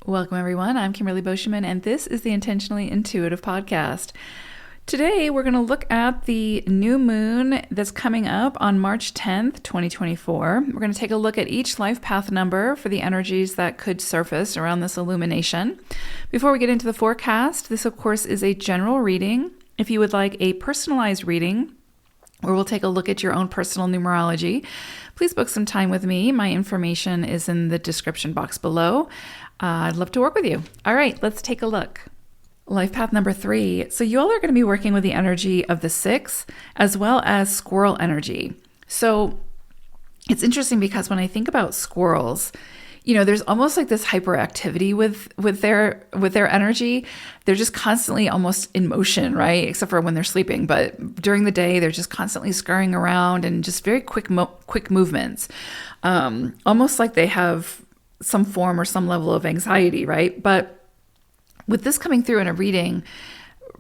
Welcome, everyone. I'm Kimberly Boschman, and this is the Intentionally Intuitive Podcast. Today, we're going to look at the new moon that's coming up on March 10th, 2024. We're going to take a look at each life path number for the energies that could surface around this illumination. Before we get into the forecast, this, of course, is a general reading. If you would like a personalized reading, where we'll take a look at your own personal numerology, please book some time with me. My information is in the description box below. I'd love to work with you. All right, let's take a look. Life path number 3. So you all are going to be working with the energy of the 6 as well as squirrel energy. So it's interesting because when I think about squirrels, there's almost like this hyperactivity with their energy. They're just constantly almost in motion, right? Except for when they're sleeping. But during the day, they're just constantly scurrying around and just very quick movements. Almost like they have some form or some level of anxiety, right? But with this coming through in a reading,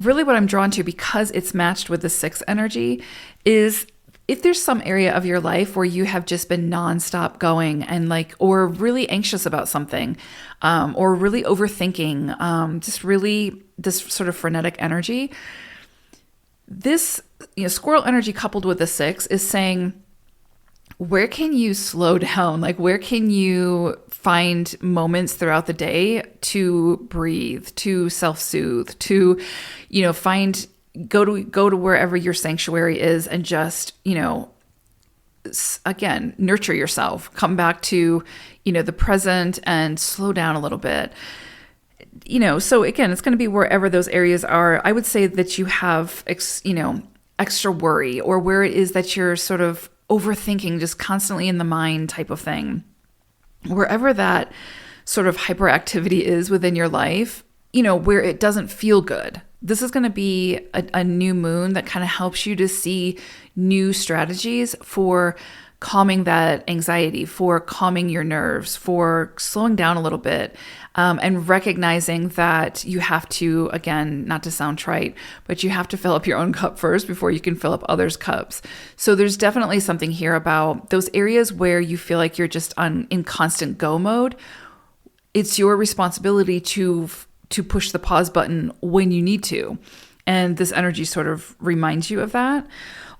really what I'm drawn to, because it's matched with the 6 energy, is if there's some area of your life where you have just been nonstop going and or really anxious about something, or really overthinking, just really this sort of frenetic energy, this, squirrel energy coupled with the 6 is saying, where can you slow down? Where can you find moments throughout the day to breathe, to self-soothe, to, go to wherever your sanctuary is and just, again, nurture yourself, come back to, the present and slow down a little bit. So again, it's going to be wherever those areas are. I would say that you have, extra worry, or where it is that you're sort of overthinking, just constantly in the mind type of thing. Wherever that sort of hyperactivity is within your life, where it doesn't feel good. This is going to be a new moon that kind of helps you to see new strategies for calming that anxiety, for calming your nerves, for slowing down a little bit, and recognizing that you have to, again, not to sound trite, but you have to fill up your own cup first before you can fill up others' cups. So there's definitely something here about those areas where you feel like you're just in constant go mode. It's your responsibility to push the pause button when you need to. And this energy sort of reminds you of that.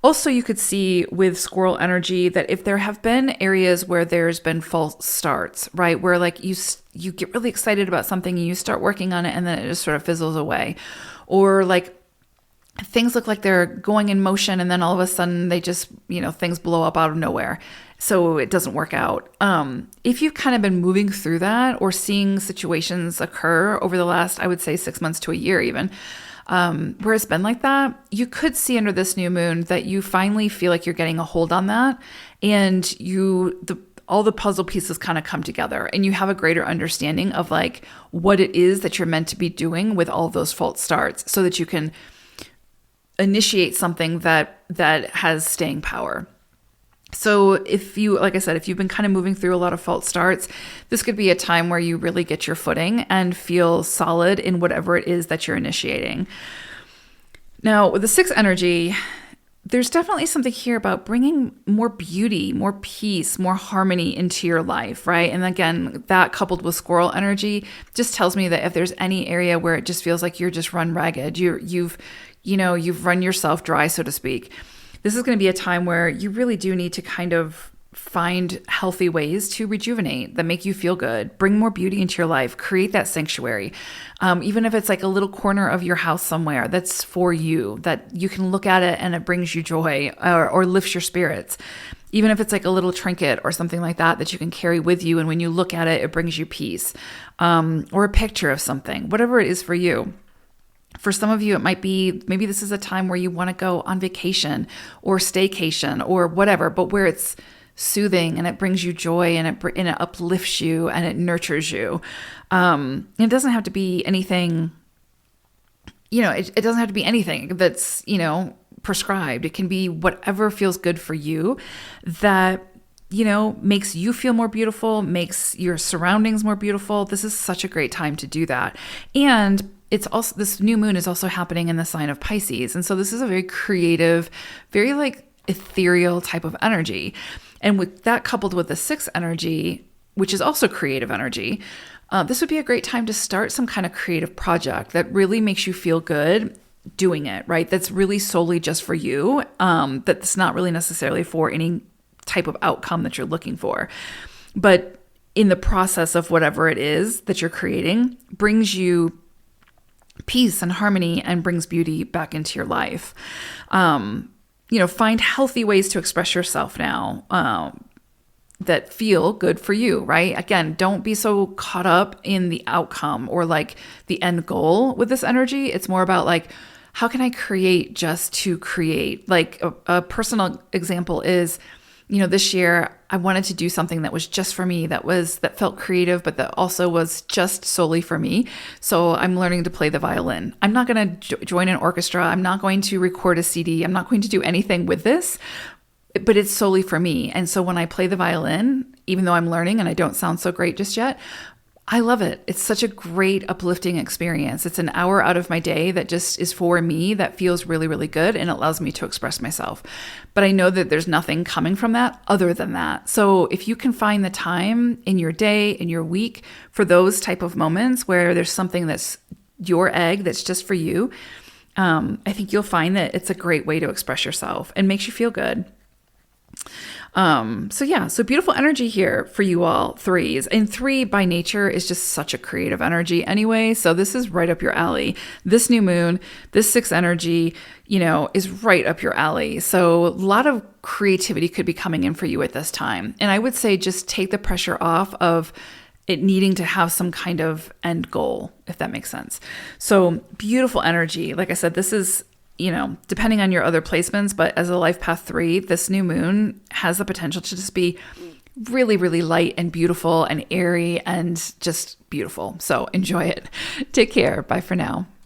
Also, you could see with squirrel energy that if there have been areas where there's been false starts, right? Where you get really excited about something and you start working on it and then it just sort of fizzles away. Or things look like they're going in motion and then all of a sudden they just, things blow up out of nowhere. So it doesn't work out. If you've kind of been moving through that or seeing situations occur over the last, I would say 6 months to a year even, where it's been like that, you could see under this new moon that you finally feel like you're getting a hold on that, and all the puzzle pieces kind of come together and you have a greater understanding of what it is that you're meant to be doing with all of those false starts, so that you can initiate something that has staying power. So if you, like I said, if you've been kind of moving through a lot of false starts, this could be a time where you really get your footing and feel solid in whatever it is that you're initiating. Now, with the 6 energy, there's definitely something here about bringing more beauty, more peace, more harmony into your life, right? And again, that coupled with squirrel energy just tells me that if there's any area where it just feels like you're just run ragged, you've run yourself dry, so to speak. This is going to be a time where you really do need to kind of find healthy ways to rejuvenate that make you feel good, bring more beauty into your life, create that sanctuary. Even if it's a little corner of your house somewhere that's for you, that you can look at it and it brings you joy or lifts your spirits. Even if it's a little trinket or something like that you can carry with you, and when you look at it, it brings you peace. Or a picture of something, whatever it is for you. For some of you, it might be, maybe this is a time where you want to go on vacation or staycation or whatever, but where it's soothing and it brings you joy and it uplifts you and it nurtures you. It doesn't have to be anything, it doesn't have to be anything that's, prescribed. It can be whatever feels good for you that, makes you feel more beautiful, makes your surroundings more beautiful. This is such a great time to do that. And it's also, this new moon is also happening in the sign of Pisces. And so this is a very creative, very ethereal type of energy. And with that coupled with the 6 energy, which is also creative energy, this would be a great time to start some kind of creative project that really makes you feel good doing it, right? That's really solely just for you. That's not really necessarily for any type of outcome that you're looking for. But in the process of whatever it is that you're creating, brings you peace and harmony and brings beauty back into your life. Find healthy ways to express yourself now that feel good for you, right? Again, don't be so caught up in the outcome or like the end goal with this energy. It's more about like, how can I create just to create? Like a personal example is, this year I wanted to do something that was just for me, that felt creative, but that also was just solely for me. So I'm learning to play the violin. I'm not going to join an orchestra. I'm not going to record a CD. I'm not going to do anything with this, but it's solely for me. And so when I play the violin, even though I'm learning and I don't sound so great just yet, I love it. It's such a great, uplifting experience. It's an hour out of my day that just is for me, that feels really, really good, and it allows me to express myself. But I know that there's nothing coming from that other than that. So if you can find the time in your day, in your week, for those type of moments where there's something that's your egg, that's just for you, I think you'll find that it's a great way to express yourself and makes you feel good. So beautiful energy here for you all threes. And 3 by nature is just such a creative energy anyway. So this is right up your alley. This new moon, this 6 energy, is right up your alley. So a lot of creativity could be coming in for you at this time. And I would say just take the pressure off of it needing to have some kind of end goal, if that makes sense. So beautiful energy. Like I said, this is, depending on your other placements, but as a life path 3, this new moon has the potential to just be really, really light and beautiful and airy and just beautiful. So enjoy it. Take care. Bye for now.